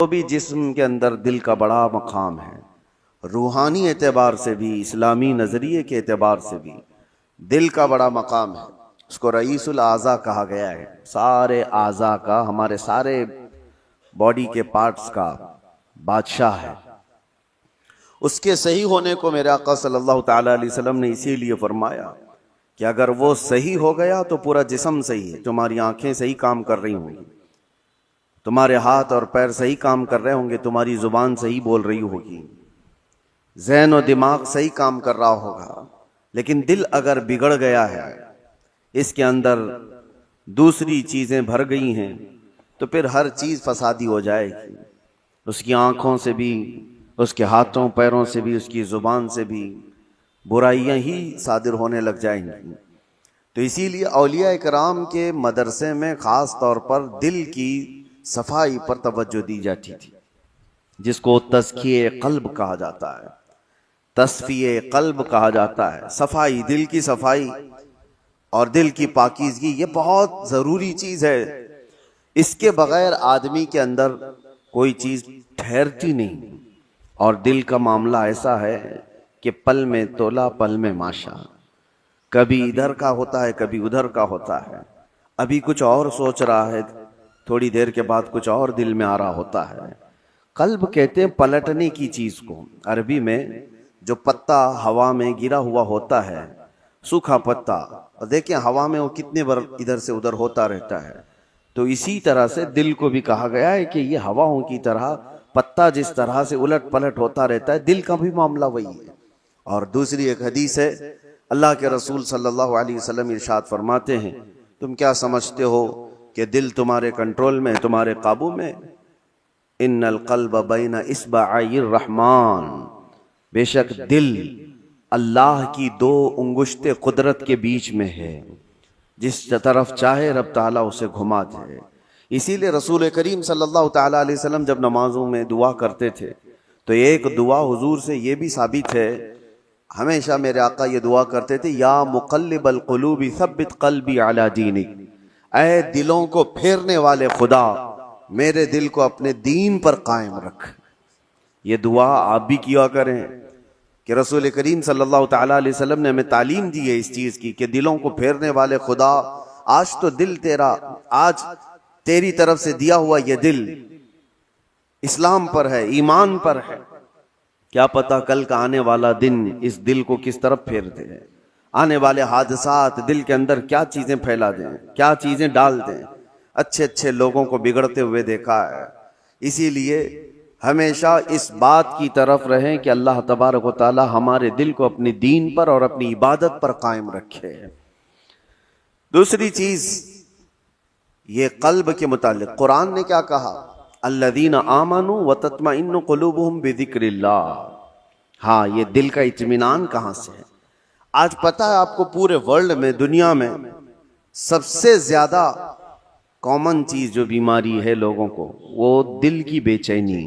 तो भी जिस्म के अंदर दिल का बड़ा मकाम है। रूहानी एतबार से भी, इस्लामी नज़रिए के एतबार से भी दिल का बड़ा मकाम है। उसको रईसुल आज़ा कहा गया है। सारे आज़ा का, हमारे सारे बॉडी के पार्ट्स का बादशाह है। उसके सही होने को मेरे आका सल्लल्लाहु ताला अलैहि वसल्लम ने इसीलिए फरमाया कि अगर वो सही हो गया तो पूरा जिस्म सही है। तुम्हारी आंखें सही काम कर रही होंगी, तुम्हारे हाथ और पैर सही काम कर रहे होंगे, तुम्हारी जुबान सही बोल रही होगी, ज़हन और दिमाग सही काम कर रहा होगा। लेकिन दिल अगर बिगड़ गया है, इसके अंदर दूसरी चीज़ें भर गई हैं, तो फिर हर चीज़ फसादी हो जाएगी। उसकी आँखों से भी, उसके हाथों पैरों से भी, उसकी ज़ुबान से भी बुराइयां ही सादिर होने लग जाएंगी। तो इसीलिए औलिया इकराम के मदरसे में ख़ास तौर पर दिल की सफाई पर तवज्जो दी जाती थी, जिसको तज़किये क़ल्ब कहा जाता है, तस्फ़िये क़ल्ब कहा जाता है। सफाई, दिल की सफाई और दिल की पाकीज़गी, ये बहुत ज़रूरी चीज़ है। इसके बगैर आदमी के अंदर कोई चीज़ ठहरती नहीं। और दिल का मामला ऐसा है कि पल में तोला पल में माशा, कभी इधर का होता है कभी उधर का होता है। अभी कुछ और सोच रहा है, थोड़ी देर के बाद कुछ और दिल में आ रहा होता है। कल्ब कहते हैं पलटने की चीज़ को। अरबी में जो पत्ता हवा में गिरा हुआ होता है, सूखा पत्ता, और देखें हवा में वो कितने बार इधर से उधर होता रहता है। तो इसी तरह से दिल को भी कहा गया है कि ये हवाओं की तरह, पत्ता जिस तरह से उलट पलट होता रहता है, दिल का भी मामला वही है। और दूसरी एक हदीस है, अल्लाह के रसूल सल्लल्लाहु अलैहि वसल्लम इरशाद फरमाते हैं, तुम क्या समझते हो कि दिल तुम्हारे कंट्रोल में, तुम्हारे काबू में? इन्नल क़ल्ब बैन इस्बाइर रहमान, बेशक दिल अल्लाह की दो उंगुश्ते कुदरत के बीच में है, जिस तरफ चाहे रब ताला उसे घुमा दे। इसीलिए रसूल करीम सल्लल्लाहु ताला अलैहि वसल्लम जब नमाजों में दुआ करते थे, तो एक दुआ हुजूर से ये भी साबित है, हमेशा मेरे आका ये दुआ करते थे, या मुक़ल्लिबल क़ुलूबि सब्बित क़ल्बी अला दीनिक, ऐ दिलों को फेरने वाले खुदा, मेरे दिल को अपने दीन पर कायम रख। ये दुआ आप भी किया करें कि रसूल करीम सल्लल्लाहु ताला अलैहि वसल्लम ने हमें तालीम दी है इस चीज़ की कि दिलों को फेरने वाले खुदा, आज तो दिल तेरा, आज तेरी तरफ से दिया हुआ ये दिल इस्लाम पर है, ईमान पर है। क्या पता कल का आने वाला दिन इस दिल को किस तरफ फेर दे, आने वाले हादसात दिल के अंदर क्या चीज़ें फैला दें, क्या चीज़ें डाल दें। अच्छे अच्छे लोगों को बिगड़ते हुए देखा है। इसीलिए हमेशा इस बात की तरफ रहें कि अल्लाह तबारक व तआला हमारे दिल को अपनी दीन पर और अपनी इबादत पर कायम रखे। दूसरी चीज़, ये कल्ब के मुतालिक कुरान ने क्या कहा, अल्लज़ीना आमनू व तत्मइन्नु क़ुलूबुहुम बिज़िक्रिल्लाह। हाँ, ये दिल का इत्मीनान कहाँ से है? आज पता है आपको, पूरे वर्ल्ड में, दुनिया में सबसे ज़्यादा कॉमन चीज़ जो बीमारी है लोगों को, वो दिल की बेचैनी,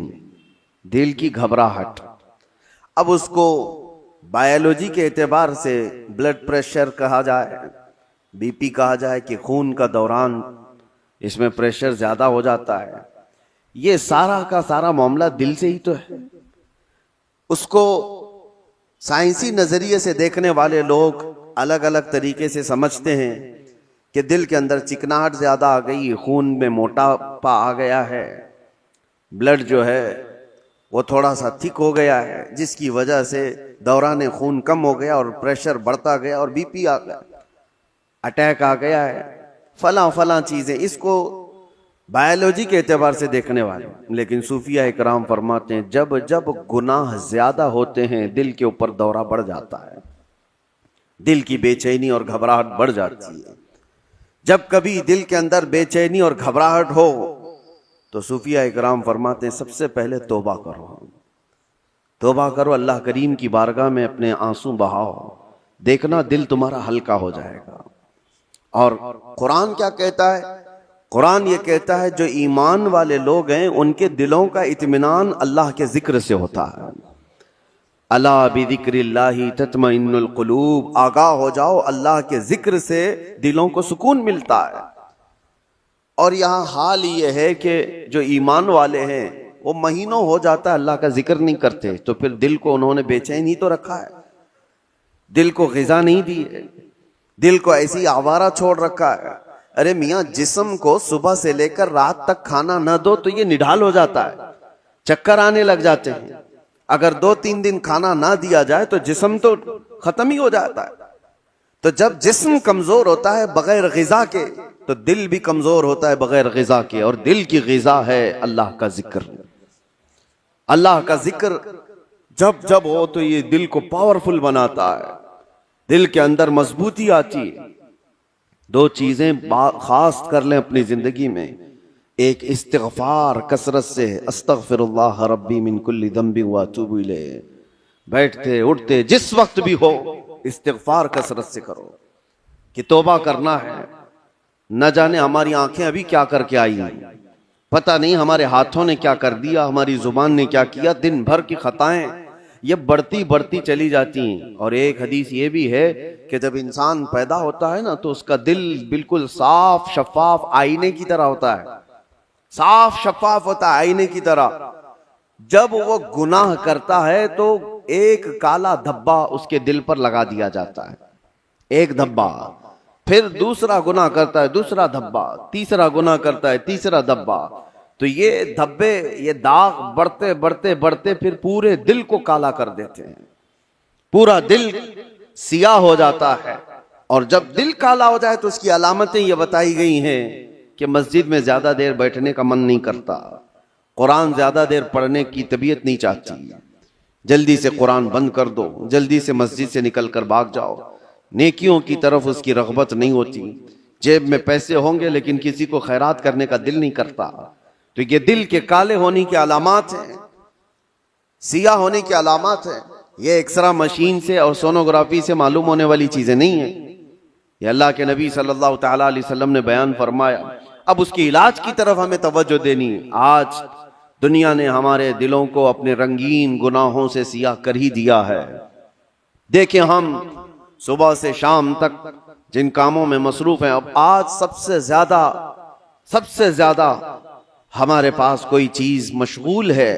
दिल की घबराहट। अब उसको बायोलॉजी के एतबार से ब्लड प्रेशर कहा जाए, बीपी कहा जाए कि खून का दौरान इसमें प्रेशर ज़्यादा हो जाता है, ये सारा का सारा मामला दिल से ही तो है। उसको साइंसी नज़रिए से देखने वाले लोग अलग अलग तरीके से समझते हैं कि दिल के अंदर चिकनाहट ज़्यादा आ गई, खून में मोटापा आ गया है, ब्लड जो है वो थोड़ा सा थिक हो गया है, जिसकी वजह से दौरान खून कम हो गया और प्रेशर बढ़ता गया और बीपी आ गया, अटैक आ गया है, फलां फलां चीज़ें। इसको बायोलॉजी के एतबार से देखने वाले, लेकिन सूफिया इकराम फरमाते हैं, जब जब गुनाह ज़्यादा होते हैं दिल के ऊपर दौरा बढ़ जाता है, दिल की बेचैनी और घबराहट बढ़ जाती है। जब कभी दिल के अंदर बेचैनी और घबराहट हो तो सूफिया इकराम फरमाते हैं, सबसे पहले तौबा करो, तौबा करो, अल्लाह करीम की बारगाह में अपने आंसू बहाओ, देखना दिल तुम्हारा हल्का हो जाएगा। और कुरान क्या कहता है? कुरान ये कहता है, जो ईमान वाले लोग हैं उनके दिलों का इत्मीनान अल्लाह के जिक्र से होता है। अला बिज़िक्रिल्लाहि तत्मइन्नुल क़ुलूब, आगाह हो जाओ, अल्लाह के जिक्र से दिलों को सुकून मिलता है। और यहाँ हाल ये है कि जो ईमान वाले हैं वो महीनों हो जाता है अल्लाह का जिक्र नहीं करते, तो फिर दिल को उन्होंने बेचैन ही तो रखा है, दिल को ग़िज़ा नहीं दी है, दिल को ऐसी आवारा छोड़ रखा है। अरे मियाँ, जिस्म को सुबह से लेकर रात तक खाना न दो तो ये निढाल हो जाता है, चक्कर आने लग जाते हैं। अगर 2-3 दिन खाना ना दिया जाए तो जिस्म तो खत्म ही हो जाता है। तो जब जिस्म कमजोर होता है बगैर ग़िज़ा के, तो दिल भी कमजोर होता है बगैर ग़िज़ा के। और दिल की ग़िज़ा है अल्लाह का जिक्र। अल्लाह का जिक्र जब जब हो तो ये दिल को पावरफुल बनाता है, दिल के अंदर मजबूती आती है। 2 चीजें खास कर लें अपनी जिंदगी में, एक इस्तिग़फ़ार कसरत से, अस्तग़फ़िरुल्लाह रब्बी मिन कुल्ली ज़ंबिन व अतूबु इलैह, बैठते उठते जिस वक्त भी हो इस्तिग़फ़ार कसरत से करो कि तौबा करना है। न जाने हमारी आंखें अभी क्या करके आई हैं, पता नहीं हमारे हाथों ने क्या कर दिया, हमारी जुबान ने क्या किया। दिन भर की खताएं ये बढ़ती बढ़ती चली जाती हैं। और एक हदीस ये भी है कि जब इंसान पैदा होता है ना, तो उसका दिल बिल्कुल साफ शफाफ आईने की तरह होता है, साफ शफाफ होता है आईने की तरह। जब वो गुनाह करता है तो एक काला धब्बा उसके दिल पर लगा दिया जाता है, एक धब्बा। फिर दूसरा गुनाह करता है, दूसरा धब्बा, तीसरा गुनाह करता है, तीसरा धब्बा। तो ये धब्बे, ये दाग बढ़ते बढ़ते बढ़ते फिर पूरे दिल को काला कर देते हैं, पूरा दिल सियाह हो जाता है। और जब दिल काला हो जाए तो उसकी अलामतें ये बताई गई हैं कि मस्जिद में ज्यादा देर बैठने का मन नहीं करता, कुरान ज्यादा देर पढ़ने की तबीयत नहीं चाहती, जल्दी से कुरान बंद कर दो, जल्दी से मस्जिद से निकल कर भाग जाओ। नेकियों की तरफ उसकी रग़बत नहीं होती, जेब में पैसे होंगे लेकिन किसी को खैरात करने का दिल नहीं करता। तो ये दिल के काले होने की अलामात हैं, सियाह होने की अलामात है। ये एक्सरा मशीन से और सोनोग्राफी से मालूम होने वाली चीजें नहीं है। ये अल्लाह के नबी सल्लल्लाहु तआला अलैहि वसल्लम ने बयान फरमाया। अब उसके इलाज की तरफ हमें तवज्जो देनी। आज दुनिया ने हमारे दिलों को अपने रंगीन गुनाहों से सियाह कर ही दिया है। देखें, हम सुबह से शाम तक जिन कामों में मसरूफ हैं, अब आज सबसे ज्यादा हमारे पास कोई चीज मशगूल है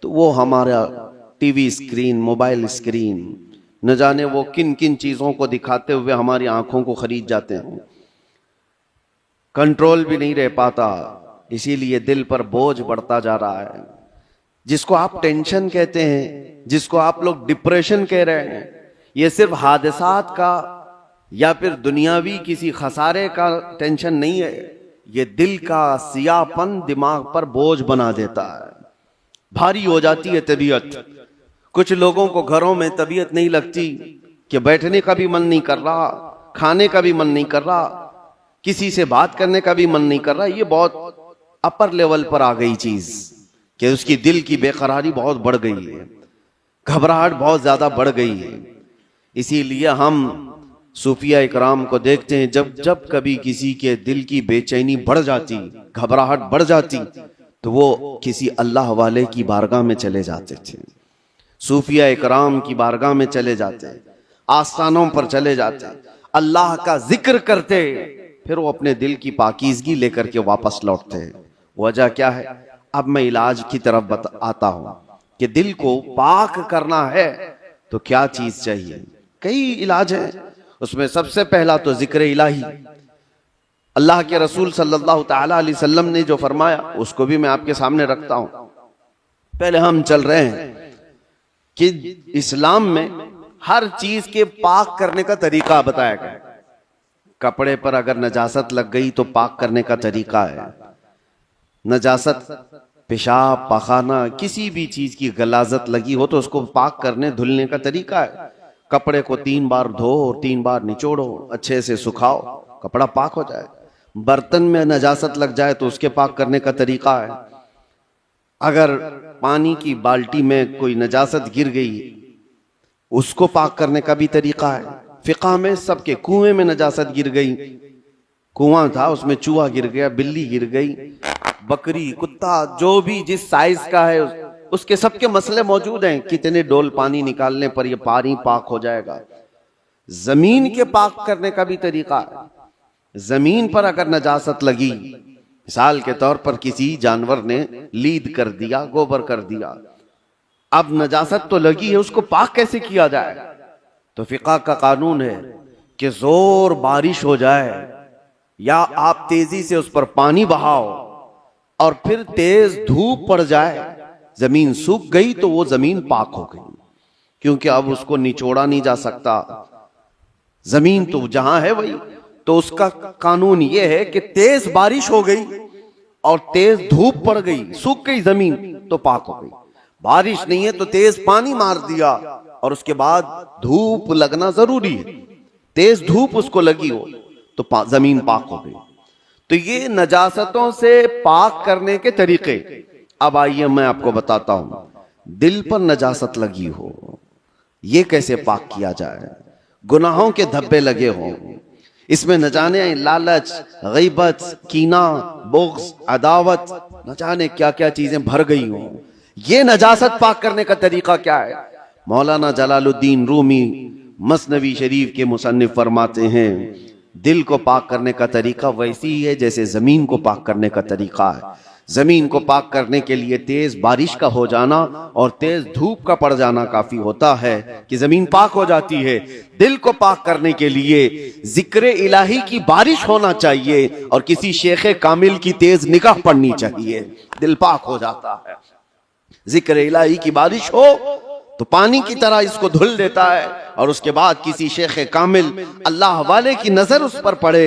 तो वो हमारा टीवी स्क्रीन, मोबाइल स्क्रीन। न जाने वो किन किन चीजों को दिखाते हुए हमारी आंखों को खरीद जाते हैं, कंट्रोल भी नहीं रह पाता। इसीलिए दिल पर बोझ बढ़ता जा रहा है। जिसको आप टेंशन कहते हैं, जिसको आप लोग डिप्रेशन कह रहे हैं, ये सिर्फ हादसात का या फिर दुनियावी किसी खसारे का टेंशन नहीं है। ये दिल का सियाहपन दिमाग पर बोझ बना देता है, भारी हो जाती है तबीयत। कुछ लोगों को घरों में तबीयत नहीं लगती कि बैठने का भी मन नहीं कर रहा, खाने का भी मन नहीं कर रहा, किसी से बात करने का भी मन नहीं कर रहा। ये बहुत अपर लेवल पर आ गई चीज कि उसकी दिल की बेकरारी बहुत बढ़ गई है, घबराहट बहुत ज्यादा बढ़ गई है। इसीलिए हम सूफिया इकराम को देखते हैं, जब जब कभी किसी के दिल की बेचैनी बढ़ जाती, घबराहट बढ़ जाती, तो वो किसी अल्लाह वाले की बारगाह में चले जाते थे, सूफिया इकराम की बारगाह में चले जाते, आस्थानों पर चले जाते, अल्लाह का जिक्र करते, फिर वो अपने दिल की पाकीज़गी लेकर के वापस लौटते। वजह क्या है? अब मैं इलाज की तरफ आता हूं कि दिल को पाक करना है तो क्या चीज चाहिए। कई इलाज है, उसमें सबसे पहला तो जिक्र इलाही। अल्लाह के रसूल सल्लल्लाहु तआला अलैहि वसल्लम ने जो फरमाया उसको भी मैं आपके सामने रखता हूं। पहले हम चल रहे हैं कि इस्लाम में हर चीज के पाक करने का तरीका बताया गया। कपड़े पर अगर नजासत लग गई तो पाक करने का तरीका है। नजासत, पेशाब, पखाना, किसी भी चीज की गलाजत लगी हो तो उसको पाक करने धुलने का तरीका है। कपड़े को 3 बार धो, 3 बार निचोड़ो, अच्छे से सुखाओ, कपड़ा पाक हो जाए। बर्तन में नजासत लग जाए तो उसके पाक करने का तरीका है। अगर पानी की बाल्टी में कोई नजासत गिर गई, उसको पाक करने का भी तरीका है। फिक़ह में सबके कुएं में नजासत गिर गई, कुआं था उसमें चूहा गिर गया, बिल्ली गिर गई, बकरी, कुत्ता, जो भी जिस साइज का है उसके सबके मसले मौजूद हैं। कितने डोल पानी निकालने पर ये पानी पाक हो जाएगा। जमीन के पाक करने का भी तरीका है। जमीन पर अगर नजासत लगी मिसाल के तौर पर किसी जानवर ने लीद कर दिया, गोबर कर दिया, अब नजासत तो लगी है, उसको पाक कैसे किया जाए? तो फिक़ा का कानून है कि जोर बारिश हो जाए या आप तेजी से उस पर पानी बहाओ और फिर तेज धूप पड़ जाए, जमीन सूख गई तो वो जमीन पाक हो गई, क्योंकि अब उसको निचोड़ा नहीं जा सकता, जमीन तो जहां है वही। तो उसका कानून ये है कि तेज बारिश हो गई और तेज धूप पड़ गई, सूख गई जमीन, तो पाक हो गई। बारिश नहीं है तो तेज पानी मार दिया और उसके बाद धूप लगना जरूरी है, तेज धूप उसको लगी हो तो जमीन पाक हो गई। तो ये नजासतों से पाक करने के तरीके। अब आइए मैं आपको बताता हूं, दिल पर नजासत लगी हो, ये कैसे पाक किया जाए? गुनाहों के धब्बे लगे हों, इसमें न जाने लालच, गीबत, कीना, बुग़्ज़, अदावत, न जाने क्या क्या चीजें भर गई हों, ये नजासत पाक करने का तरीका क्या है? मौलाना जलालुद्दीन रूमी मसनवी शरीफ के मुसन्निफ फरमाते हैं, दिल को पाक करने का तरीका वैसी ही है जैसे जमीन को पाक करने का तरीका है। जमीन को पाक करने के लिए तेज बारिश का हो जाना और तेज धूप का पड़ जाना काफी होता है कि जमीन पाक हो जाती है। दिल को पाक करने के लिए जिक्र इलाही की बारिश होना चाहिए और किसी शेख कामिल की तेज निगाह पड़नी चाहिए, दिल पाक हो जाता है। जिक्र इलाही की बारिश हो तो पानी की तरह इसको धुल देता है और उसके बाद किसी शेख कामिल अल्लाह वाले की नजर उस पर पड़े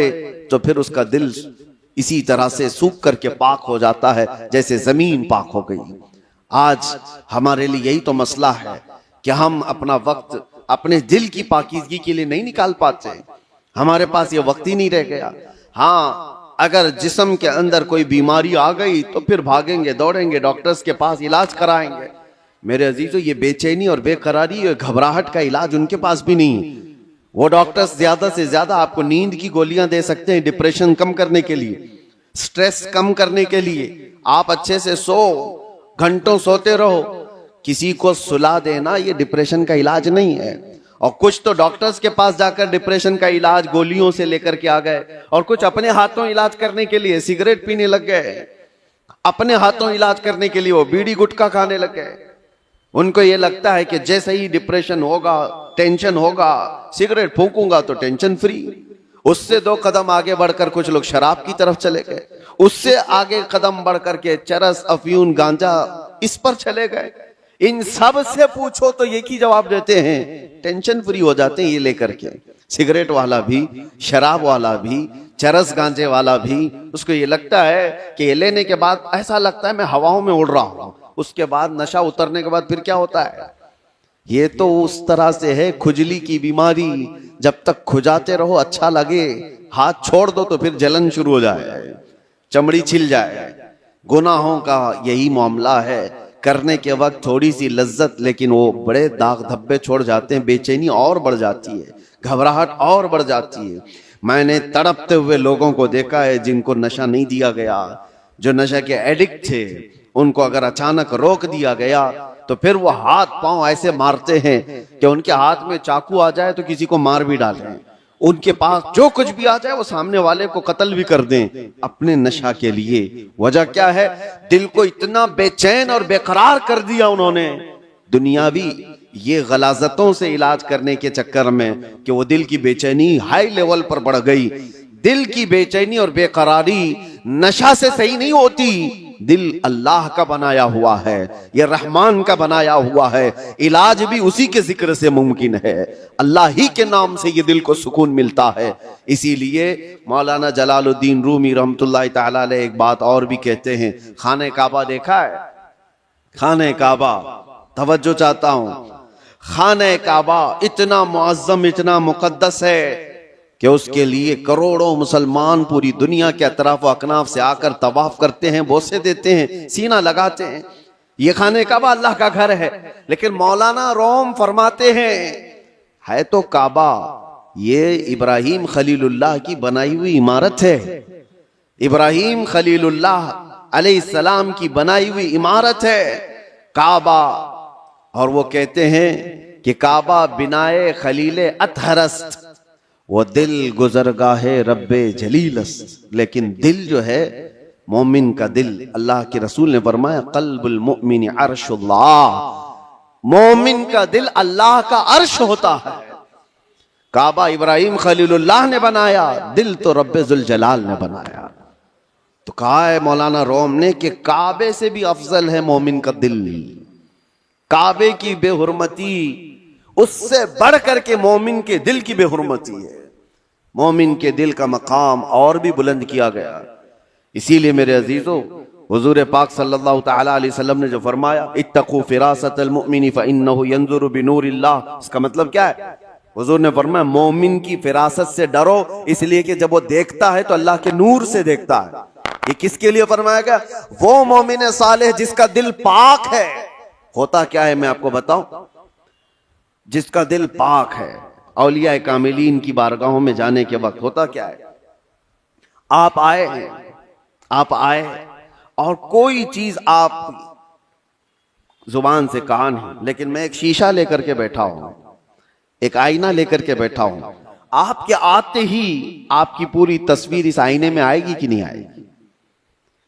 तो फिर उसका दिल इसी तरह से सूख करके पाक हो जाता है जैसे जमीन पाक हो गई। आज हमारे लिए यही तो मसला है कि हम अपना वक्त अपने दिल की पाकीज़गी के लिए नहीं निकाल पाते, हमारे पास ये वक्त ही नहीं रह गया। हाँ, अगर जिस्म के अंदर कोई बीमारी आ गई तो फिर भागेंगे दौड़ेंगे डॉक्टर्स के पास, इलाज कराएंगे। मेरे अजीजों, ये बेचैनी और बेकरारी और घबराहट का इलाज उनके पास भी नहीं। वो डॉक्टर्स ज्यादा से ज्यादा आपको नींद की गोलियां दे सकते हैं डिप्रेशन कम करने के लिए, स्ट्रेस कम करने के लिए। आप अच्छे से सो, घंटों सोते रहो, किसी को सुला देना ये डिप्रेशन का इलाज नहीं है। और कुछ तो डॉक्टर्स के पास जाकर डिप्रेशन का इलाज गोलियों से लेकर के आ गए और कुछ अपने हाथों इलाज करने के लिए सिगरेट पीने लग गए, अपने हाथों इलाज करने के लिए वो बीड़ी गुटखा खाने लग गए। उनको ये लगता है कि जैसे ही डिप्रेशन होगा, टेंशन होगा, सिगरेट फूंकूंगा तो टेंशन फ्री। उससे 2 कदम आगे बढ़कर कुछ लोग शराब की तरफ चले गए, उससे आगे कदम बढ़कर के चरस, अफयून, गांजा इस पर चले गए। इन सब से पूछो तो एक ही जवाब देते हैं, टेंशन फ्री हो जाते हैं ये लेकर के। सिगरेट वाला भी, शराब वाला भी, चरस गांजे वाला भी, उसको ये लगता है कि ये लेने के बाद ऐसा लगता है मैं हवाओं में उड़ रहा हूं। उसके बाद नशा उतरने के बाद फिर क्या होता है? ये तो उस तरह से है खुजली की बीमारी, जब तक खुजाते रहो अच्छा लगे, हाथ छोड़ दो तो फिर जलन शुरू हो जाए, चमड़ी छिल जाए। गुनाहों का यही मामला है, करने के वक्त थोड़ी सी लज्जत, लेकिन वो बड़े दाग धब्बे छोड़ जाते हैं, बेचैनी और बढ़ जाती है, घबराहट और बढ़ जाती है। मैंने तड़पते हुए लोगों को देखा है जिनको नशा नहीं दिया गया, जो नशा के एडिक्ट थे, उनको अगर अचानक रोक दिया गया तो फिर वो हाथ पांव ऐसे मारते हैं कि उनके हाथ में चाकू आ जाए तो किसी को मार भी डालें, उनके पास जो कुछ भी आ जाए वो सामने वाले को कत्ल भी कर दें अपने नशा के लिए। वजह क्या है? दिल को इतना बेचैन और बेकरार कर दिया उन्होंने दुनियावी ये गलाजतों से इलाज करने के चक्कर में कि वो दिल की बेचैनी हाई लेवल पर बढ़ गई। दिल की बेचैनी और बेकरारी नशा से सही नहीं होती, दिल अल्लाह का बनाया हुआ है, यह रहमान का बनाया हुआ है, इलाज भी उसी के जिक्र से मुमकिन है, अल्लाह ही के नाम से ये दिल को सुकून मिलता है। इसीलिए मौलाना जलालुद्दीन रूमी रहमतुल्लाह ताला अलैह एक बात और भी कहते हैं, खाने काबा देखा है? खाने काबा, तवज्जो चाहता हूं, खाने काबा इतना मुअज्जम, इतना मुकद्दस है कि उसके लिए करोड़ों मुसलमान पूरी दुनिया के अतराफ अकनाफ से आकर तवाफ करते हैं, बोसे देते हैं, सीना लगाते हैं। ये खाने काबा अल्लाह का घर है, लेकिन मौलाना रोम फरमाते हैं है तो काबा, ये इब्राहिम खलीलुल्लाह की बनाई हुई इमारत है, इब्राहिम खलीलुल्लाह अलैहिस्सलाम की बनाई हुई इमारत है काबा। और वो कहते हैं कि काबा बिनाए खलीले अतहरस्त, वो दिल गुजरगाहे रब्बे जलीलस्त। लेकिन दिल जो है मोमिन का दिल, अल्लाह के रसूल ने फरमाया कल्बुल मुमिन अर्शुल्लाह, मोमिन का दिल अल्लाह का अर्श होता है। काबा इब्राहिम खलीलुल्लाह ने बनाया, दिल तो रब्बे जुल जलाल ने बनाया। तो कहा है मौलाना रोम ने कि काबे से भी अफजल है मोमिन का दिल। काबे की बेहुरमती उससे बढ़ करके मोमिन के दिल की बेहुरमती है। मोमिन के दिल का मकाम और भी बुलंद किया गया। इसीलिए मेरे अजीजों, हुजूर पाक सल्लल्लाहु तआला अलैहि वसल्लम ने जो फरमाया इत्तकू फिरासतल मुमिनी फइन्नहु यंजुरु बिनूरिल्लाह, इसका मतलब क्या है? हुजूर ने फरमाया मोमिन की फिरासत से डरो, इसलिए कि जब वो देखता है तो अल्लाह के नूर से देखता है। ये किसके लिए फरमाया गया? वो मोमिन सालेह जिसका दिल पाक है। होता क्या है मैं आपको बताऊं, जिसका दिल पाक है, औलिया कामिलीन की बारगाहों में जाने के वक्त होता क्या है, आप आए हैं, आप आए और कोई चीज आप जुबान से कहा नहीं, लेकिन मैं एक शीशा लेकर के बैठा हूं, एक आईना लेकर के बैठा हूं, आपके आते ही आपकी पूरी तस्वीर इस आईने में आएगी कि नहीं आएगी?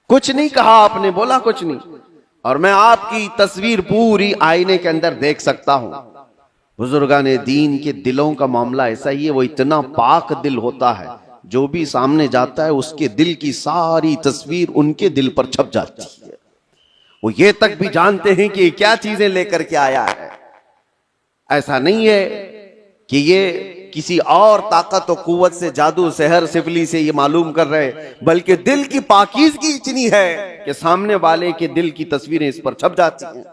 कुछ नहीं कहा आपने, बोला कुछ नहीं, और मैं आपकी तस्वीर पूरी आईने के अंदर देख सकता हूं। बुजुर्गाने दीन के दिलों का मामला ऐसा ही है, वो इतना पाक दिल होता है, जो भी सामने जाता है उसके दिल की सारी तस्वीर उनके दिल पर छप जाती है। वो ये तक भी जानते हैं कि क्या चीजें लेकर के आया है। ऐसा नहीं है कि ये किसी और ताकत और कुव्वत से, जादू सहर सिफली से ये मालूम कर रहे, बल्कि दिल की पाकीज़गी इतनी है कि सामने वाले के दिल की तस्वीरें इस पर छप जाती हैं।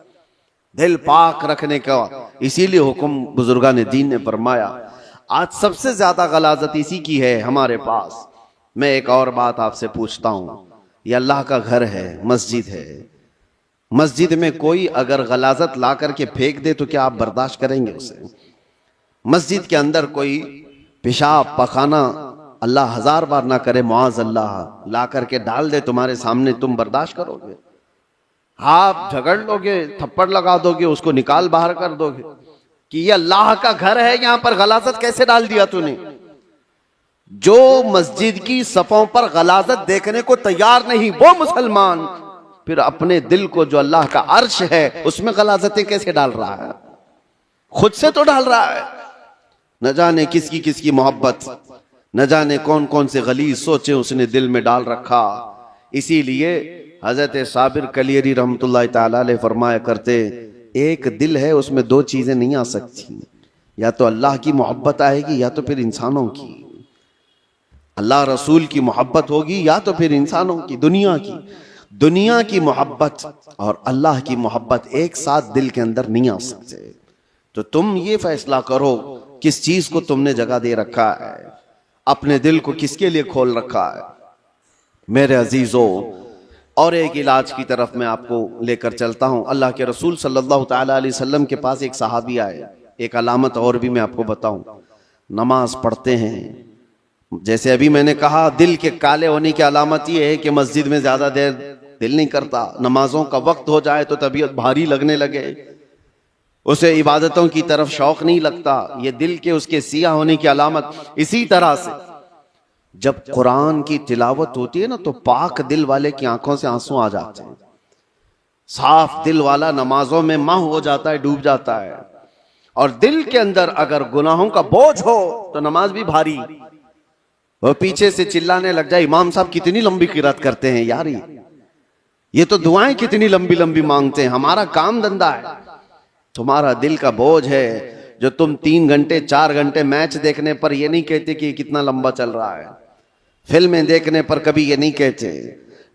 दिल पाक रखने का इसीलिए हुक्म बुजुर्गान दीन ने फरमाया। आज सबसे ज्यादा गलाजत इसी की है हमारे पास। मैं एक और बात आपसे पूछता हूं, ये अल्लाह का घर है, मस्जिद है, मस्जिद में कोई अगर गलाजत ला करके फेंक दे तो क्या आप बर्दाश्त करेंगे उसे? मस्जिद के अंदर कोई पेशाब पखाना अल्लाह हजार बार ना करे, मुआज अल्लाह, ला करके डाल दे तुम्हारे सामने, तुम बर्दाश्त करोगे? आप झगड़ लोगे, थप्पड़ लगा दोगे, उसको निकाल बाहर कर दोगे कि ये अल्लाह का घर है, यहां पर गलाजत कैसे डाल दिया तूने? जो मस्जिद की सफों पर गलाजत देखने को तैयार नहीं वो मुसलमान फिर अपने दिल को जो अल्लाह का अर्श है उसमें गलाजतें कैसे डाल रहा है? खुद से तो डाल रहा है। न जाने किसकी किसकी मोहब्बत, न जाने कौन कौन से गलीज सोचे उसने दिल में डाल रखा। इसीलिए हजरत साबिर कलियरी रहमतुल्लाह ताला अलैह फरमाया करते, एक दिल है उसमें दो चीजें नहीं आ सकती, या तो अल्लाह की मोहब्बत आएगी या तो फिर इंसानों की। अल्लाह रसूल की मोहब्बत होगी या तो फिर इंसानों की, दुनिया की मोहब्बत और अल्लाह की मोहब्बत एक साथ दिल के अंदर नहीं आ सकते। तो तुम ये फैसला करो किस चीज को तुमने जगह दे रखा है, अपने दिल को किसके लिए खोल रखा है। मेरे अजीजों, और एक इलाज की तरफ मैं आपको लेकर चलता हूं। अल्लाह के रसूल सल्लल्लाहु ताला अलैहि वसल्लम के पास एक सहाबी आए। एक अलामत और भी मैं आपको बताऊं, नमाज पढ़ते हैं, जैसे अभी मैंने कहा दिल के काले होने की अलामत यह है कि मस्जिद में ज्यादा देर दिल नहीं करता, नमाजों का वक्त हो जाए तो तबीयत भारी लगने लगे, उसे इबादतों की तरफ शौक नहीं लगता, ये दिल के उसके सिया होने की अलामत। इसी तरह से जब कुरान की तिलावत होती है ना तो पाक दिल वाले की आंखों से आंसू आ जाते हैं। साफ दिल वाला नमाजों में माह हो जाता है, डूब जाता है। और दिल के अंदर अगर गुनाहों का बोझ हो तो नमाज भी भारी। वो पीछे से चिल्लाने लग जाए, इमाम साहब कितनी लंबी किरात करते हैं यार, ये तो दुआएं कितनी लंबी लंबी मांगते हैं, हमारा काम धंधा है। तुम्हारा दिल का बोझ है जो तुम 3 घंटे 4 घंटे मैच देखने पर ये नहीं कहते कि कितना लंबा चल रहा है, फिल्में देखने पर कभी ये नहीं कहते,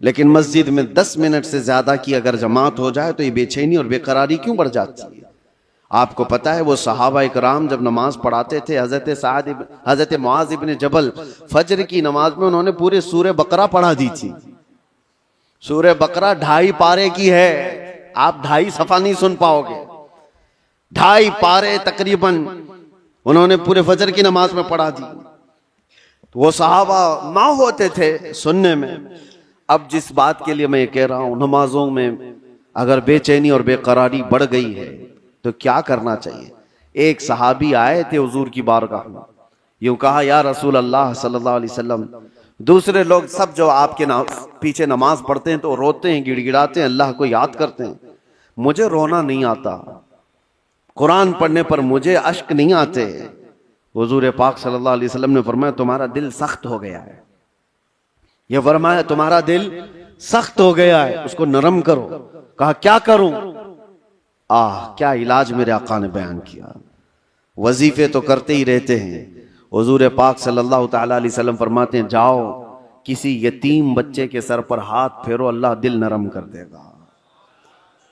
लेकिन मस्जिद में 10 मिनट से ज्यादा की अगर जमात हो जाए तो ये बेचैनी और बेकरारी क्यों बढ़ जाती है? आपको पता है वो सहाबा इकराम जब नमाज पढ़ाते थे, हजरत मुआज इब्न जबल फजर की नमाज में उन्होंने पूरे सूरे बकरा पढ़ा दी थी। सूरे बकरा 2.5 पारे की है, आप 2.5 सफा नहीं सुन पाओगे, 2.5 पारे तकरीबन उन्होंने पूरे फजर की नमाज में पढ़ा दी। तो वो सहाबा माँ होते थे सुनने में। अब जिस बात के लिए मैं ये कह रहा हूं, नमाजों में अगर बेचैनी और बेकरारी बढ़ गई है तो क्या करना चाहिए? एक सहाबी आए थे हुजूर की बारगाह में, यूं कहा, या रसूल अल्लाह सल्लल्लाहु अलैहि वसल्लम, दूसरे लोग सब जो आपके पीछे नमाज पढ़ते हैं तो रोते हैं, गिड़गिड़ाते हैं, अल्लाह को याद करते हैं। मुझे रोना नहीं आता, कुरान पढ़ने पर मुझे अश्क नहीं आते। हुजूर पाक सल्लल्लाहु अलैहि वसल्लम ने फरमाया तुम्हारा दिल सख्त हो गया है। यह फरमाया तुम्हारा दिल सख्त हो गया है, उसको नरम करो। कहा क्या करूं? क्या इलाज मेरे आका ने बयान किया। वजीफे तो करते ही रहते हैं। हुजूर पाक सल्लल्लाहु ताला अलैहि वसल्लम फरमाते हैं जाओ किसी यतीम बच्चे के सर पर हाथ फेरो, अल्लाह दिल नरम कर देगा।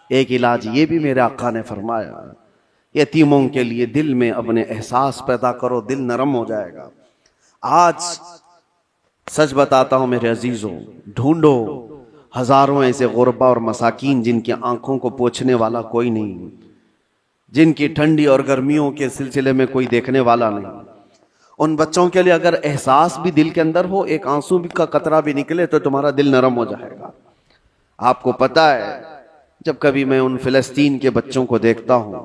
एक इलाज ये भी मेरे आका ने फरमाया, यतीमों के लिए दिल में अपने एहसास पैदा करो, दिल नरम हो जाएगा। आज सच बताता हूं मेरे अजीजों, ढूंढो हजारों ऐसे गुरबा और मसाकीन जिनकी आंखों को पोंछने वाला कोई नहीं, जिनकी ठंडी और गर्मियों के सिलसिले में कोई देखने वाला नहीं। उन बच्चों के लिए अगर एहसास भी दिल के अंदर हो, एक आंसू भी का कतरा भी निकले तो तुम्हारा दिल नरम हो जाएगा। आपको पता है जब कभी मैं उन फिलिस्तीन के बच्चों को देखता हूं,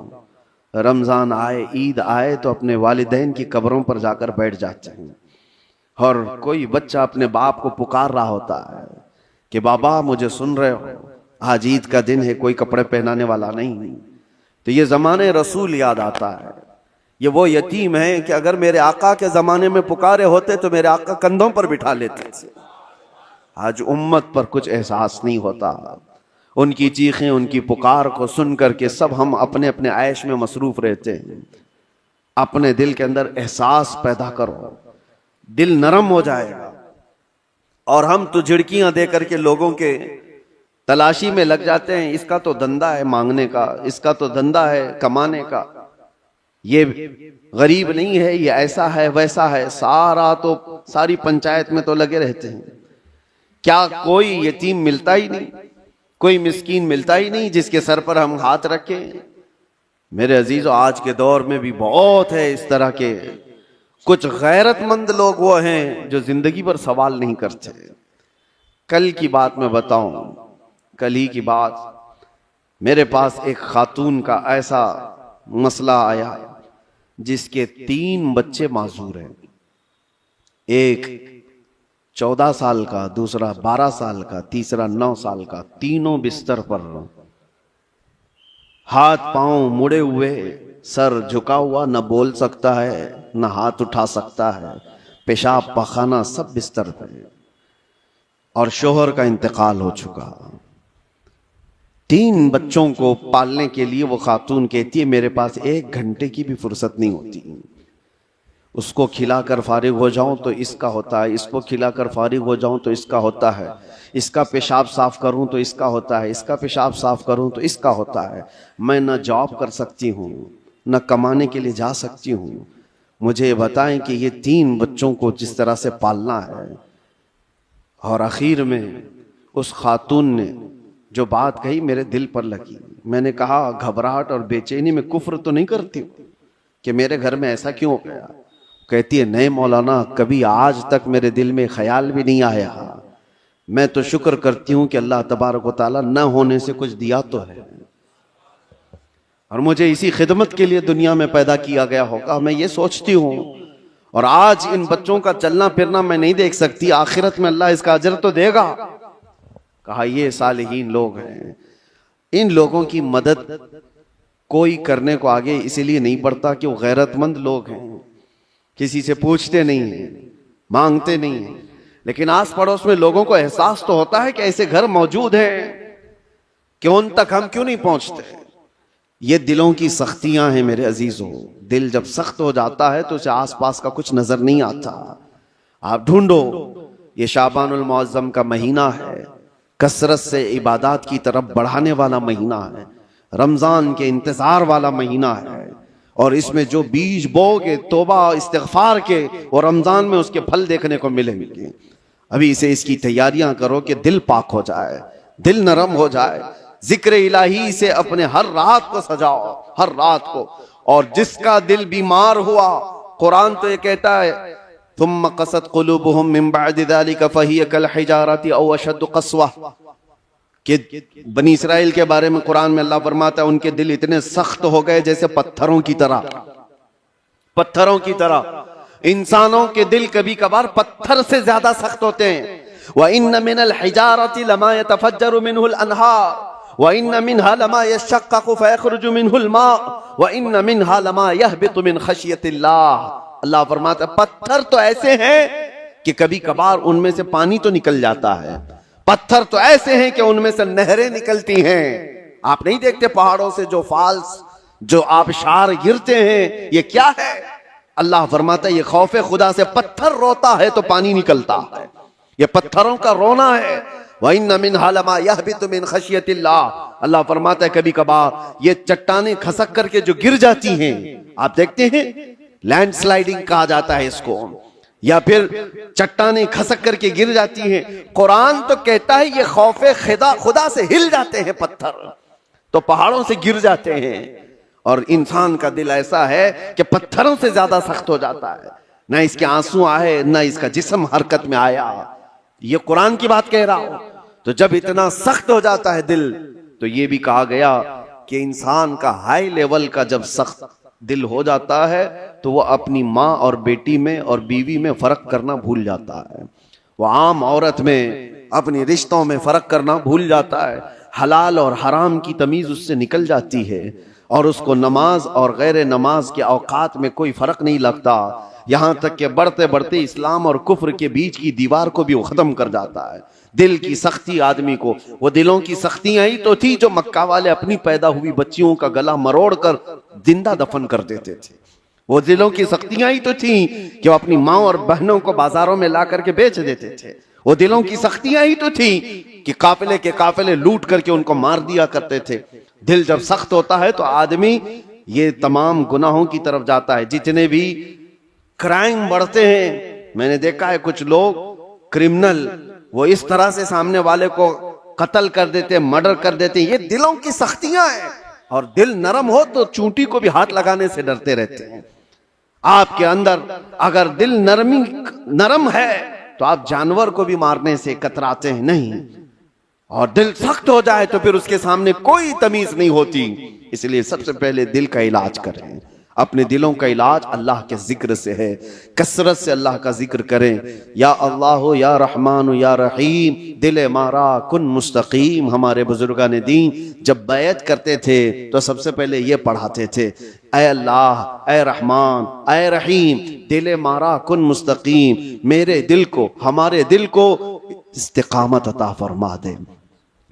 रमजान आए, ईद आए तो अपने वालिदैन की कब्रों पर जाकर बैठ जाते हैं और कोई बच्चा अपने बाप को पुकार रहा होता है कि बाबा मुझे सुन रहे हो, आज ईद का दिन है, कोई कपड़े पहनाने वाला नहीं। तो ये जमाने रसूल याद आता है। ये वो यतीम है कि अगर मेरे आका के जमाने में पुकारे होते तो मेरे आका कंधों पर बिठा लेते थे। आज उम्मत पर कुछ एहसास नहीं होता। उनकी चीखें, उनकी पुकार को सुन करके सब हम अपने अपने ऐश में मसरूफ रहते हैं। अपने दिल के अंदर एहसास पैदा करो, दिल नरम हो जाएगा। और हम तो झिड़कियां दे करके लोगों के तलाशी में लग जाते हैं, इसका तो धंधा है मांगने का, इसका तो धंधा है कमाने का, ये गरीब नहीं है, ये ऐसा है वैसा है, सारी पंचायत में तो लगे रहते हैं। क्या कोई यतीम मिलता ही नहीं, कोई मिस्कीन मिलता ही नहीं जिसके सर पर हम हाथ रखें? मेरे अजीजों, आज के दौर में भी बहुत है इस तरह के कुछ गैरतमंद लोग वो हैं जो जिंदगी पर सवाल नहीं करते। कल की बात मैं बताऊं, कल ही की बात, मेरे पास एक खातून का ऐसा मसला आया जिसके 3 बच्चे माजूर हैं। एक 14 साल का, दूसरा 12 साल का, तीसरा 9 साल का। तीनों बिस्तर पर, हाथ पांव मुड़े हुए, सर झुका हुआ, न बोल सकता है न हाथ उठा सकता है, पेशाब पखाना सब बिस्तर पे। और शोहर का इंतकाल हो चुका। 3 बच्चों को पालने के लिए वो खातून कहती है मेरे पास 1 घंटे की भी फुर्सत नहीं होती। उसको खिलाकर फारिग हो जाऊं तो इसका होता है, इसको खिलाकर फारिग हो जाऊं तो इसका होता है, इसका पेशाब साफ करूं तो इसका होता है, इसका पेशाब साफ करूं तो इसका होता है। मैं न जॉब कर सकती हूं, न कमाने के लिए जा सकती हूं। मुझे ये बताएं कि ये 3 बच्चों को जिस तरह से पालना है। और आखिर में उस खातून ने जो बात कही मेरे दिल पर लगी। मैंने कहा घबराहट और बेचैनी में कुफ्र तो नहीं करती हूं कि मेरे घर में ऐसा क्यों हो गया? कहती है नहीं मौलाना, कभी आज तक मेरे दिल में ख्याल भी नहीं आया। मैं तो शुक्र करती हूं कि अल्लाह तबारक व तआला न होने से कुछ दिया तो है, और मुझे इसी खिदमत के लिए दुनिया में पैदा किया गया होगा, मैं ये सोचती हूं। और आज इन बच्चों का चलना फिरना मैं नहीं देख सकती, आखिरत में अल्लाह इसका अजर तो देगा। कहा ये सालिहीन लोग हैं, इन लोगों की मदद कोई करने को आगे इसीलिए नहीं बढ़ता कि वो गैरतमंद लोग हैं, किसी से पूछते नहीं हैं, मांगते नहीं हैं। लेकिन आस पड़ोस में लोगों को एहसास तो होता है कि ऐसे घर मौजूद हैं कि उन तक हम क्यों नहीं पहुंचते। ये दिलों की सख्तियां हैं मेरे अजीजों। दिल जब सख्त हो जाता है तो उसे आसपास का कुछ नजर नहीं आता। आप ढूंढो, ये शाबानुल मुअज्जम का महीना है, कसरत से इबादत की तरफ बढ़ाने वाला महीना है, रमजान के इंतजार वाला महीना है। और इसमें जो बीज बोगे तौबा इस्तिगफार के, वो रमजान में उसके फल देखने को मिलेंगे। अभी से इसकी तैयारियां करो कि दिल पाक हो जाए, दिल नरम हो जाए। जिक्र इलाही से अपने हर रात को सजाओ, हर रात को। और जिसका दिल बीमार हुआ, कुरान तो ये कहता है थुम्मा क़सत क़ुलूबुहुम मिन बअदि ज़ालिका फ़हिय कल हिजारति औ अशद्दु क़स्वा, कि बनी इस्राइल के बारे में कुरान में अल्लाह फरमाता है उनके दिल इतने सख्त हो गए जैसे पत्थरों की तरह। इंसानों के दिल कभी कभार पत्थर से ज्यादा सख्त होते हैं। व इन्न मिनल हिजारति लमा यतफज्जरु मिनहुल अनहार व इन्न मिनहा लमा यशक्ककु फयखरुजु मिनहुल मा व इन्न मिनहा लमा यहबितु मिन खशियतिल्लाह। अल्लाह फरमाता है पत्थर तो ऐसे हैं कि कभी कभार उनमें से पानी तो निकल जाता है, पत्थर तो ऐसे हैं कि उनमें से नहरें निकलती हैं। आप नहीं देखते पहाड़ों से जो फॉल्स, जो आबशार गिरते हैं, ये क्या है? अल्लाह फरमाता है ये खौफे खुदा से पत्थर रोता है तो पानी निकलता है, ये पत्थरों का रोना है। व इन्न मिनहा लमा यहबितु मिन खशियतिल्लाह। अल्लाह फरमाता है कभी कभार ये चट्टानें खसक करके जो गिर जाती हैं, आप देखते हैं लैंडस्लाइडिंग कहा जाता है इसको, या फिर चट्टानें खसक करके गिर जाती हैं। कुरान तो कहता है ये खौफे खुदा से हिल जाते हैं पत्थर, तो पहाड़ों से गिर जाते हैं। और इंसान का दिल ऐसा है कि पत्थरों से ज्यादा सख्त हो जाता है, ना इसके आंसू आए ना इसका जिस्म हरकत में आया। ये कुरान की बात कह रहा हूं। तो जब इतना सख्त हो जाता है दिल, तो ये भी कहा गया कि इंसान का हाई लेवल का जब सख्त दिल हो जाता है तो वह अपनी माँ और बेटी में और बीवी में फर्क करना भूल जाता है, वह आम औरत में अपने रिश्तों में फर्क करना भूल जाता है। हलाल और हराम की तमीज उससे निकल जाती है और उसको नमाज और गैर नमाज के औकात में कोई फर्क नहीं लगता। यहां तक कि बढ़ते बढ़ते इस्लाम और कुफ्र के बीच की दीवार को भी वो खत्म कर जाता है। दिल की सख्ती आदमी को, वो दिलों की सख्तियां ही तो थी जो मक्का वाले अपनी पैदा हुई बच्चियों का गला मरोड़ कर जिंदा दफन कर देते थे। वो दिलों की सख्तियां ही तो थी कि वो अपनी माँ और बहनों को बाजारों में ला करके बेच देते थे। वो दिलों की सख्तियां ही तो थी कि काफिले के काफिले लूट करके उनको मार दिया करते थे। दिल जब सख्त होता है तो आदमी ये तमाम गुनाहों की तरफ जाता है। जितने भी क्राइम बढ़ते हैं, मैंने देखा है कुछ लोग क्रिमिनल वो इस तरह से सामने वाले को कत्ल कर देते, मर्डर कर देते, ये दिलों की सख्तियां हैं। और दिल नरम हो तो चूंटी को भी हाथ लगाने से डरते रहते हैं। आपके अंदर अगर दिल नरम है तो आप जानवर को भी मारने से कतराते हैं नहीं, और दिल सख्त हो जाए तो फिर उसके सामने कोई तमीज नहीं होती। इसलिए सबसे पहले दिल का इलाज करें। अपने दिलों का इलाज अल्लाह के जिक्र से है, कसरत से अल्लाह का जिक्र करें। या अल्लाह या रहमान या रहीम, दिल मारा कुन मुस्तकीम। हमारे बुजुर्गान दीन जब बैत करते थे तो सबसे पहले ये पढ़ाते थे, ऐ अल्लाह, ऐ रहमान, ऐ रहीम, दिल मारा कुन मुस्तकीम। मेरे दिल को, हमारे दिल को इस्तिकामत अता फरमा दे,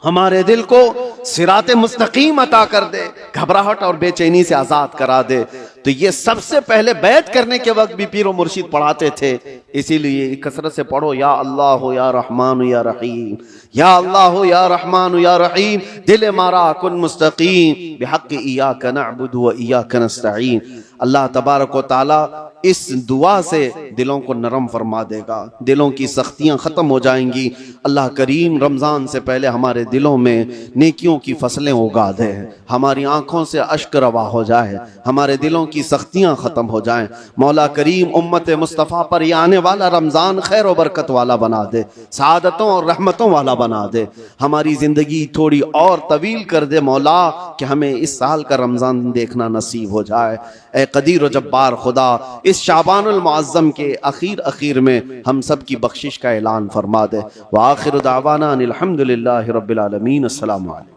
हमारे दिल को सिराते मुस्तकीम अता कर दे, घबराहट और बेचैनी से आजाद करा दे। तो ये सबसे पहले बैत करने के वक्त भी पीर मुर्शिद पढ़ाते थे। इसीलिए कसरत से पढ़ो, या अल्लाह या रहमान या रहीम, या अल्लाह या रहमान या रहीम, दिल मारा कुन मुस्तकीम, बिहक़्क़ि इय्याका नअबुदु व इय्याका नस्तईन। अल्लाह तबारक व तआला इस दुआ से दिलों को नरम फरमा देगा, दिलों की सख्तियां खत्म हो जाएंगी। अल्लाह करीम रमजान से पहले हमारे दिलों में नेकियों की फसलें उगा दे, हमारी आंखों से अश्क रवा हो जाए, हमारे दिलों की सख्तियां खत्म हो जाएं। मौला करीम उम्मत मुस्तफ़ा पर ये आने वाला रमजान खैर और बरकत वाला बना दे, सआदतों और रहमतों वाला बना दे। हमारी जिंदगी थोड़ी और तवील कर दे मौला, कि हमें इस साल का रमजान देखना नसीब हो जाए। ए कदीर व जब्बार खुदा, इस शाबानुल मुअज़्ज़म के अखीर में हम सब की बख्शिश का ऐलान फरमा दे। व आखिर दावाना अनिल हम्दुलिल्लाहि रब्बिल आलमीन। अस्सलामु अलैकुम।